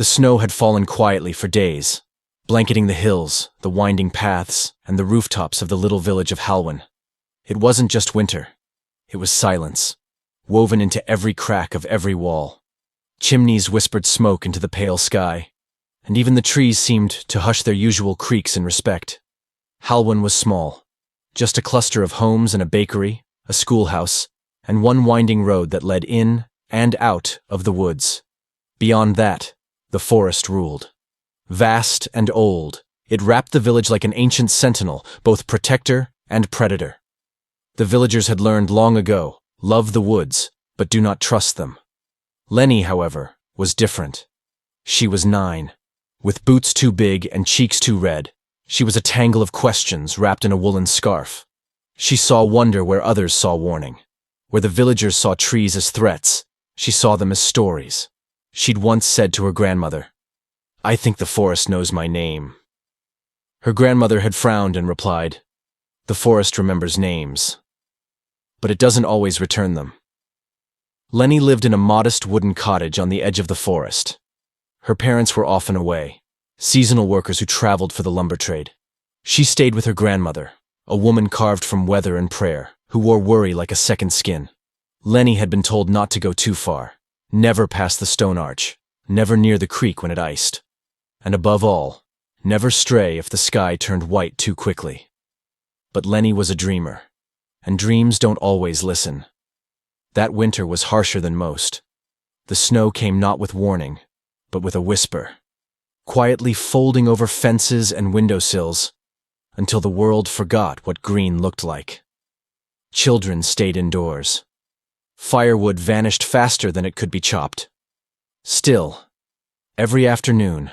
The snow had fallen quietly for days, blanketing the hills, the winding paths, and the rooftops of the little village of Halwyn. It wasn't just winter. It was silence, woven into every crack of every wall. Chimneys whispered smoke into the pale sky, and even the trees seemed to hush their usual creaks in respect. Halwyn was small, just a cluster of homes and a bakery, a schoolhouse, and one winding road that led in and out of the woods. Beyond that, the forest ruled. Vast and old, it wrapped the village like an ancient sentinel, both protector and predator. The villagers had learned long ago, love the woods, but do not trust them. Lenny, however, was different. She was 9. With boots too big and cheeks too red, she was a tangle of questions wrapped in a woolen scarf. She saw wonder where others saw warning. Where the villagers saw trees as threats, she saw them as stories. She'd once said to her grandmother, "I think the forest knows my name." Her grandmother had frowned and replied, "The forest remembers names, but it doesn't always return them." Lenny lived in a modest wooden cottage on the edge of the forest. Her parents were often away, seasonal workers who traveled for the lumber trade. She stayed with her grandmother, a woman carved from weather and prayer, who wore worry like a second skin. Lenny had been told not to go too far, never past the stone arch, never near the creek when it iced, and above all, never stray if the sky turned white too quickly. But Lenny was a dreamer, and dreams don't always listen. That winter was harsher than most. The snow came not with warning, but with a whisper, quietly folding over fences and windowsills, until the world forgot what green looked like. Children stayed indoors. Firewood vanished faster than it could be chopped. Still, every afternoon,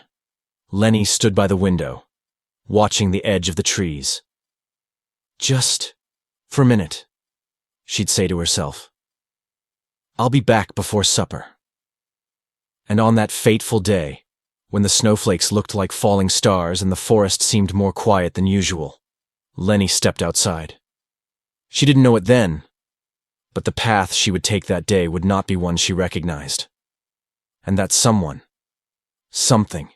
Lenny stood by the window, watching the edge of the trees. "Just for a minute," she'd say to herself. "I'll be back before supper." And on that fateful day, when the snowflakes looked like falling stars and the forest seemed more quiet than usual, Lenny stepped outside. She didn't know it then, but the path she would take that day would not be one she recognized. And that someone, something,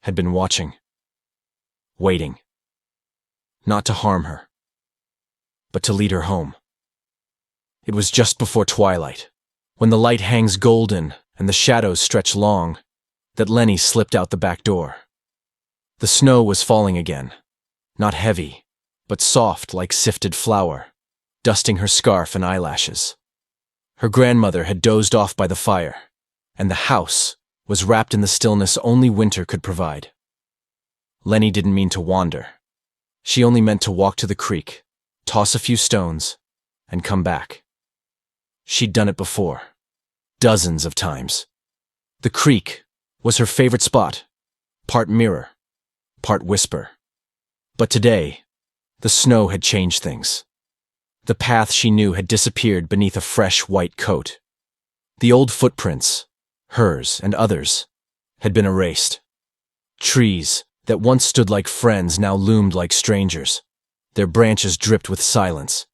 had been watching, waiting, not to harm her, but to lead her home. It was just before twilight, when the light hangs golden and the shadows stretch long, that Lenny slipped out the back door. The snow was falling again, not heavy, but soft like sifted flour, dusting her scarf and eyelashes. Her grandmother had dozed off by the fire, and the house was wrapped in the stillness only winter could provide. Lenny didn't mean to wander. She only meant to walk to the creek, toss a few stones, and come back. She'd done it before, dozens of times. The creek was her favorite spot, part mirror, part whisper. But today, the snow had changed things. The path she knew had disappeared beneath a fresh white coat. The old footprints, hers and others, had been erased. Trees that once stood like friends now loomed like strangers. Their branches dripped with silence.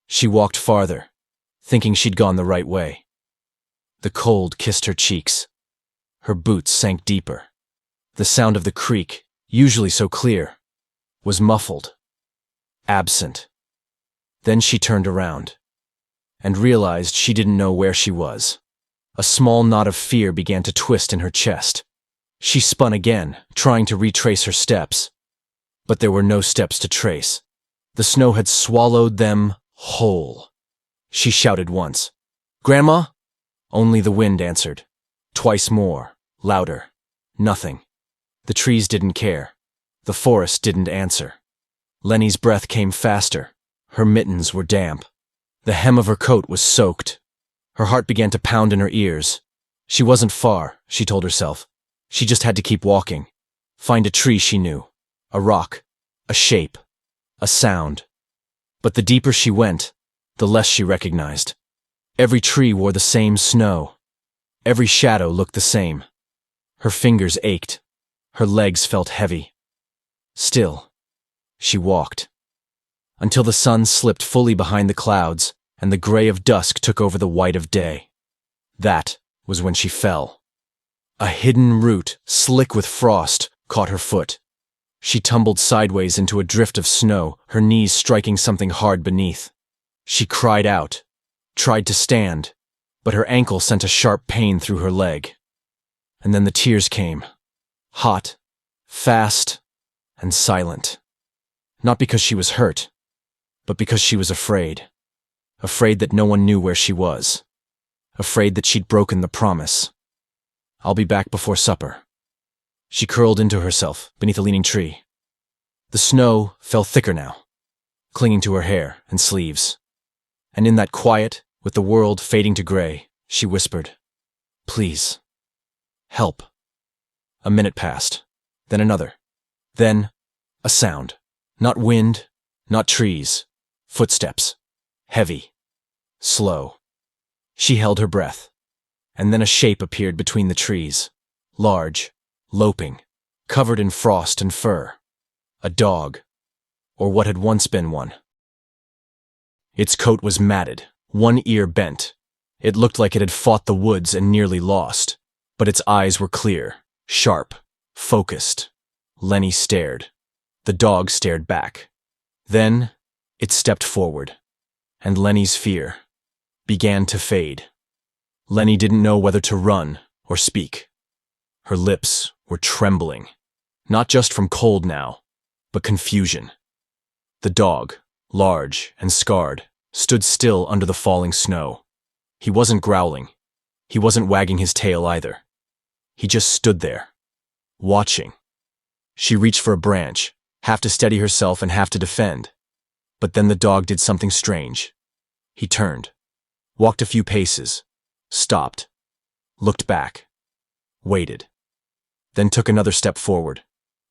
She walked farther, thinking she'd gone the right way. The cold kissed her cheeks. Her boots sank deeper. The sound of the creek, usually so clear, was muffled, absent. Then she turned around, and realized she didn't know where she was. A small knot of fear began to twist in her chest. She spun again, trying to retrace her steps. But there were no steps to trace. The snow had swallowed them whole. She shouted once, "Grandma?" Only the wind answered. Twice more, louder. Nothing. The trees didn't care. The forest didn't answer. Lenny's breath came faster. Her mittens were damp. The hem of her coat was soaked. Her heart began to pound in her ears. She wasn't far, she told herself. She just had to keep walking. Find a tree she knew. A rock. A shape. A sound. But the deeper she went, the less she recognized. Every tree wore the same snow. Every shadow looked the same. Her fingers ached. Her legs felt heavy. Still, she walked. Until the sun slipped fully behind the clouds and the gray of dusk took over the white of day. That was when she fell. A hidden root, slick with frost, caught her foot. She tumbled sideways into a drift of snow, her knees striking something hard beneath. She cried out, tried to stand, but her ankle sent a sharp pain through her leg. And then the tears came, hot, fast, and silent. Not because she was hurt, but because she was afraid. Afraid that no one knew where she was. Afraid that she'd broken the promise. "I'll be back before supper." She curled into herself beneath a leaning tree. The snow fell thicker now, clinging to her hair and sleeves. And in that quiet, with the world fading to gray, she whispered, "Please, help." A minute passed, then another. Then, a sound. Not wind, not trees. Footsteps. Heavy. Slow. She held her breath. And then a shape appeared between the trees. Large, loping, covered in frost and fur. A dog. Or what had once been one. Its coat was matted, one ear bent. It looked like it had fought the woods and nearly lost. But its eyes were clear, sharp, focused. Lenny stared. The dog stared back. Then, it stepped forward. And Lenny's fear began to fade. Lenny didn't know whether to run or speak. Her lips were trembling, not just from cold now, but confusion. The dog, large and scarred, stood still under the falling snow. He wasn't growling. He wasn't wagging his tail either. He just stood there, watching. She reached for a branch, half to steady herself and half to defend. But then the dog did something strange. He turned, walked a few paces, stopped, looked back, waited, then took another step forward,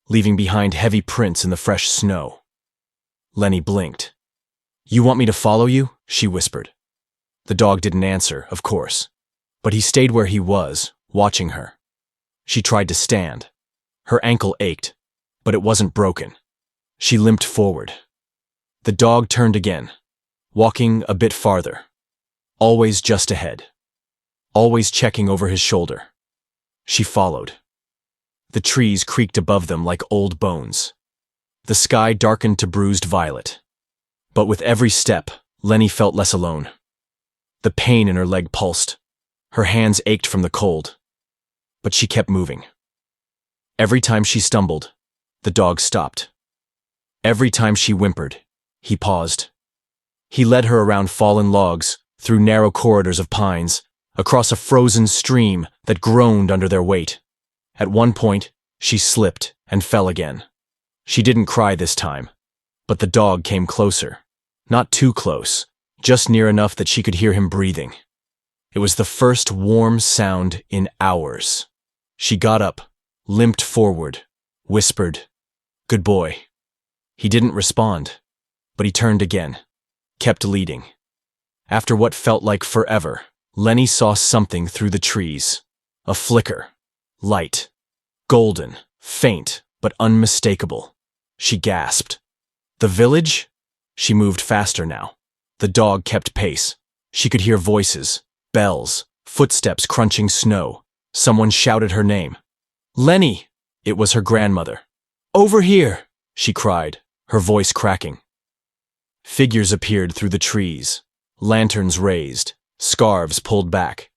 leaving behind heavy prints in the fresh snow. Lenny blinked. "You want me to follow you?" she whispered. The dog didn't answer, of course, but he stayed where he was, watching her. She tried to stand. Her ankle ached, but it wasn't broken. She limped forward. The dog turned again, walking a bit farther, always just ahead, always checking over his shoulder. She followed. The trees creaked above them like old bones. The sky darkened to bruised violet. But with every step, Lenny felt less alone. The pain in her leg pulsed. Her hands ached from the cold. But she kept moving. Every time she stumbled, the dog stopped. Every time she whimpered, he paused. He led her around fallen logs, through narrow corridors of pines, across a frozen stream that groaned under their weight. At one point, she slipped and fell again. She didn't cry this time, but the dog came closer. Not too close, just near enough that she could hear him breathing. It was the first warm sound in hours. She got up, limped forward, whispered, "Good boy." He didn't respond, but he turned again, kept leading. After what felt like forever, Lenny saw something through the trees. A flicker. Light. Golden. Faint, but unmistakable. She gasped. The village? She moved faster now. The dog kept pace. She could hear voices, bells, footsteps crunching snow. Someone shouted her name. "Lenny!" It was her grandmother. "Over here!" she cried, her voice cracking. Figures appeared through the trees, lanterns raised, scarves pulled back.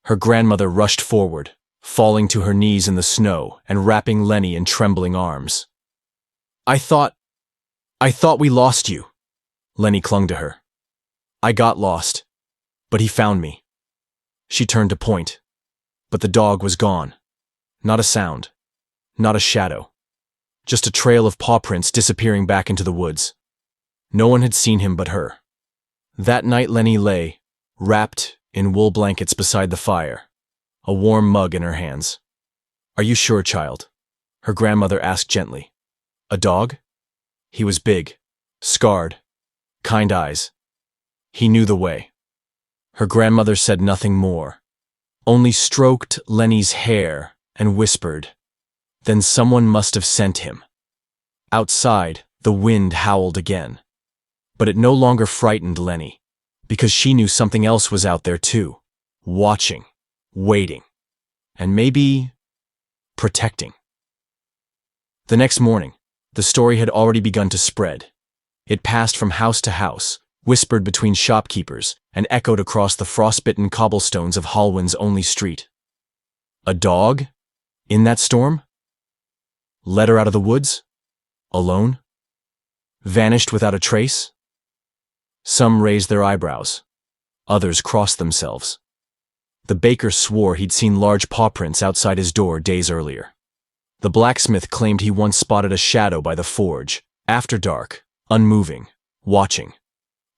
Her grandmother rushed forward, falling to her knees in the snow and wrapping Lenny in trembling arms. I thought we lost you." Lenny clung to her. "I got lost, but he found me." She turned to point, but the dog was gone. Not a sound, not a shadow, just a trail of paw prints disappearing back into the woods. No one had seen him but her. That night Lenny lay, wrapped in wool blankets beside the fire, a warm mug in her hands. "Are you sure, child?" her grandmother asked gently. "A dog?" He was big, scarred, kind eyes. He knew the way. Her grandmother said nothing more, only stroked Lenny's hair and whispered, "Then someone must have sent him." Outside, the wind howled again. But it no longer frightened Lenny, because she knew something else was out there too, watching, waiting. and maybe protecting. The next morning, the story had already begun to spread. It passed from house to house, whispered between shopkeepers, and echoed across the frostbitten cobblestones of Halwyn's only street. A dog? In that storm? Led her out of the woods? Alone? Vanished without a trace? Some raised their eyebrows. Others crossed themselves. The baker swore he'd seen large paw prints outside his door days earlier. The blacksmith claimed he once spotted a shadow by the forge, after dark, unmoving, watching.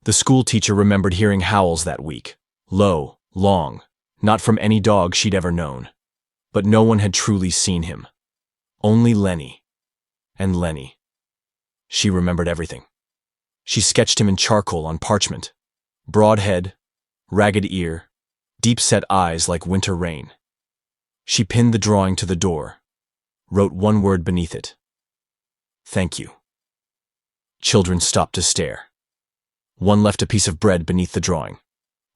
The schoolteacher remembered hearing howls that week, low, long, not from any dog she'd ever known. But no one had truly seen him. Only Lenny. And Lenny. She remembered everything. She sketched him in charcoal on parchment. Broad head, ragged ear, deep-set eyes like winter rain. She pinned the drawing to the door, wrote one word beneath it. Thank you. Children stopped to stare. One left a piece of bread beneath the drawing.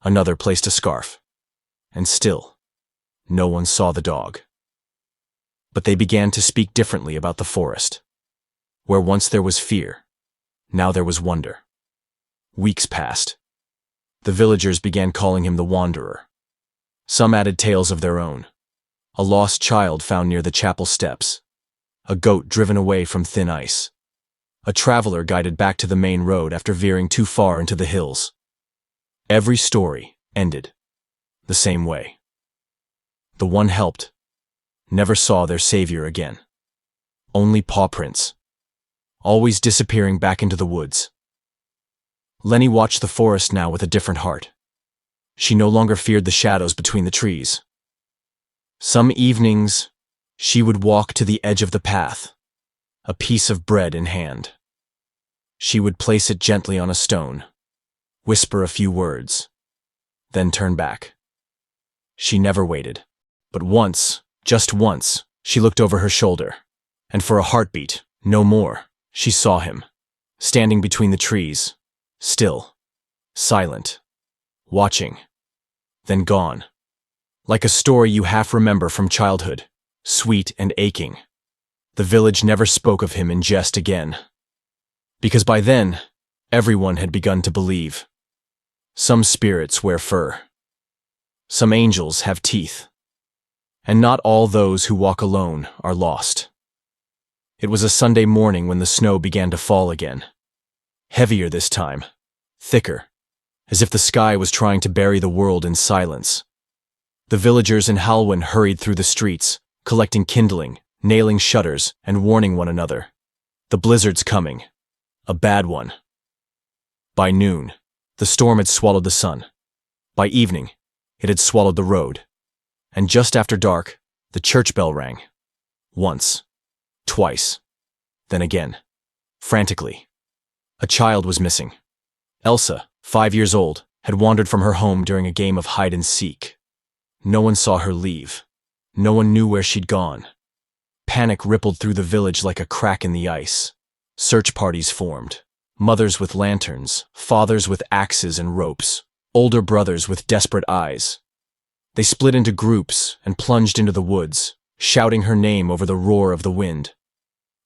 Another placed a scarf. And still, no one saw the dog. But they began to speak differently about the forest. Where once there was fear, now there was wonder. Weeks passed. The villagers began calling him the Wanderer. Some added tales of their own. A lost child found near the chapel steps. A goat driven away from thin ice. A traveler guided back to the main road after veering too far into the hills. Every story ended the same way. The one helped never saw their savior again. Only paw prints, always disappearing back into the woods. Lenny watched the forest now with a different heart. She no longer feared the shadows between the trees. Some evenings, she would walk to the edge of the path, a piece of bread in hand. She would place it gently on a stone, whisper a few words, then turn back. She never waited. But once, just once, she looked over her shoulder, and for a heartbeat, no more, she saw him, standing between the trees, still, silent, watching, then gone. Like a story you half remember from childhood, sweet and aching. The village never spoke of him in jest again. Because by then, everyone had begun to believe. Some spirits wear fur. Some angels have teeth. And not all those who walk alone are lost. It was a Sunday morning when the snow began to fall again. Heavier this time, thicker, as if the sky was trying to bury the world in silence. The villagers in Halwyn hurried through the streets, collecting kindling, nailing shutters, and warning one another. The blizzard's coming. A bad one. By noon, the storm had swallowed the sun. By evening, it had swallowed the road. And just after dark, the church bell rang. Once. Twice. Then again. Frantically. A child was missing. Elsa, 5 years old, had wandered from her home during a game of hide and seek. No one saw her leave. No one knew where she'd gone. Panic rippled through the village like a crack in the ice. Search parties formed. Mothers with lanterns, fathers with axes and ropes, older brothers with desperate eyes. They split into groups and plunged into the woods, shouting her name over the roar of the wind.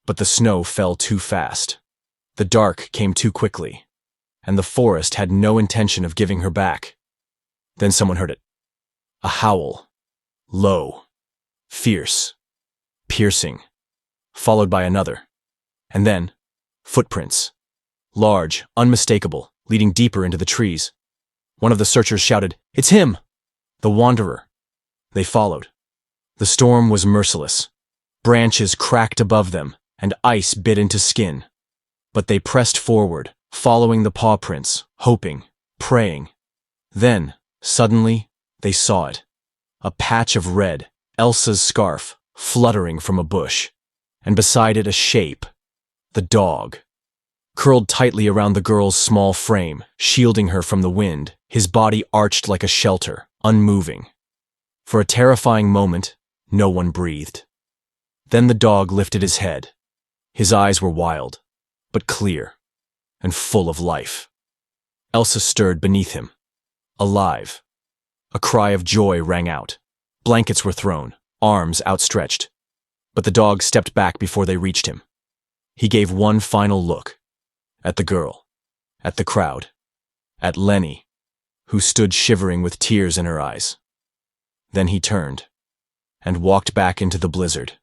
But the snow fell too fast. The dark came too quickly, and the forest had no intention of giving her back. Then someone heard it. A howl. Low. Fierce. Piercing. Followed by another. And then, footprints. Large, unmistakable, leading deeper into the trees. One of the searchers shouted, "It's him! The Wanderer." They followed. The storm was merciless. Branches cracked above them, and ice bit into skin. But they pressed forward, following the paw prints, hoping, praying. Then, suddenly, they saw it. A patch of red, Elsa's scarf, fluttering from a bush. And beside it a shape. The dog. Curled tightly around the girl's small frame, shielding her from the wind, his body arched like a shelter, unmoving. For a terrifying moment, no one breathed. Then the dog lifted his head. His eyes were wild, but clear, and full of life. Elsa stirred beneath him. Alive. A cry of joy rang out. Blankets were thrown, arms outstretched. But the dog stepped back before they reached him. He gave one final look. At the girl. At the crowd. At Lenny, who stood shivering with tears in her eyes. Then he turned and walked back into the blizzard.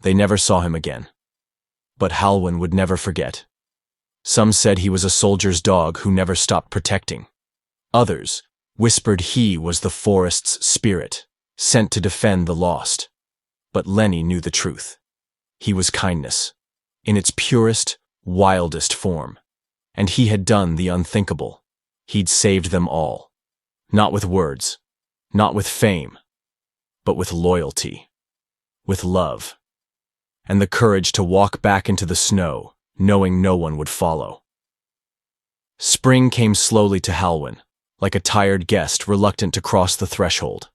They never saw him again. But Halwyn would never forget. Some said he was a soldier's dog who never stopped protecting. Others whispered he was the forest's spirit, sent to defend the lost. But Lenny knew the truth. He was kindness, in its purest, wildest form. And he had done the unthinkable. He'd saved them all. Not with words, not with fame, but with loyalty, with love, and the courage to walk back into the snow, knowing no one would follow. Spring came slowly to Halwyn, like a tired guest reluctant to cross the threshold.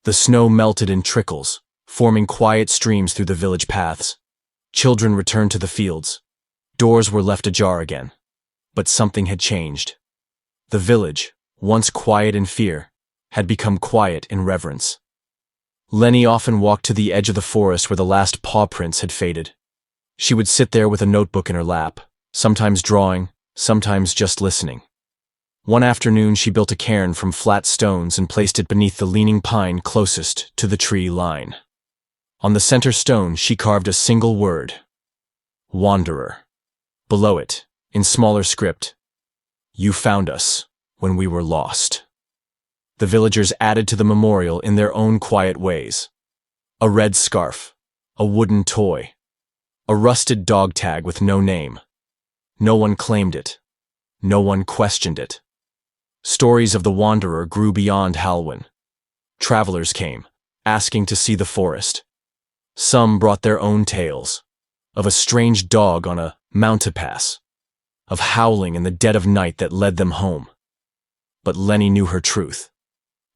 The snow melted in trickles, forming quiet streams through the village paths. Children returned to the fields. Doors were left ajar again. But something had changed. The village, once quiet in fear, had become quiet in reverence. Lenny often walked to the edge of the forest where the last paw prints had faded. She would sit there with a notebook in her lap, sometimes drawing, sometimes just listening. One afternoon she built a cairn from flat stones and placed it beneath the leaning pine closest to the tree line. On the center stone she carved a single word: Wanderer. Below it, in smaller script, "You found us when we were lost." The villagers added to the memorial in their own quiet ways. A red scarf, a wooden toy, a rusted dog tag with no name. No one claimed it. No one questioned it. Stories of the wanderer grew beyond Halwyn. Travelers came, asking to see the forest. Some brought their own tales, of a strange dog on a mountapass, of howling in the dead of night that led them home. But Lenny knew her truth.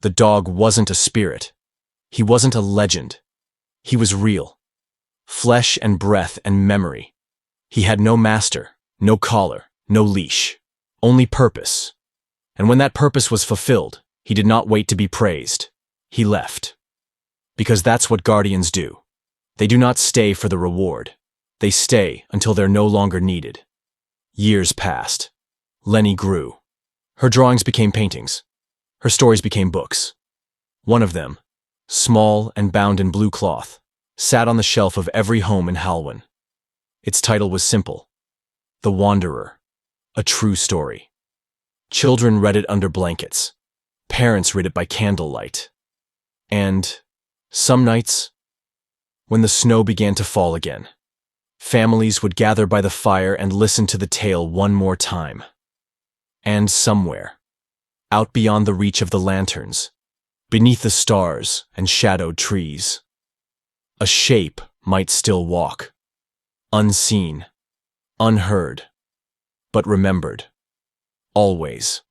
The dog wasn't a spirit. He wasn't a legend. He was real. Flesh and breath and memory. He had no master, no collar, no leash, only purpose. And when that purpose was fulfilled, he did not wait to be praised. He left. Because that's what guardians do. They do not stay for the reward. They stay until they're no longer needed. Years passed. Lenny grew. Her drawings became paintings. Her stories became books. One of them, small and bound in blue cloth, sat on the shelf of every home in Halwyn. Its title was simple: The Wanderer, a true story. Children read it under blankets. Parents read it by candlelight. And some nights, when the snow began to fall again, families would gather by the fire and listen to the tale one more time. And somewhere, out beyond the reach of the lanterns, beneath the stars and shadowed trees, a shape might still walk, unseen, unheard, but remembered, always.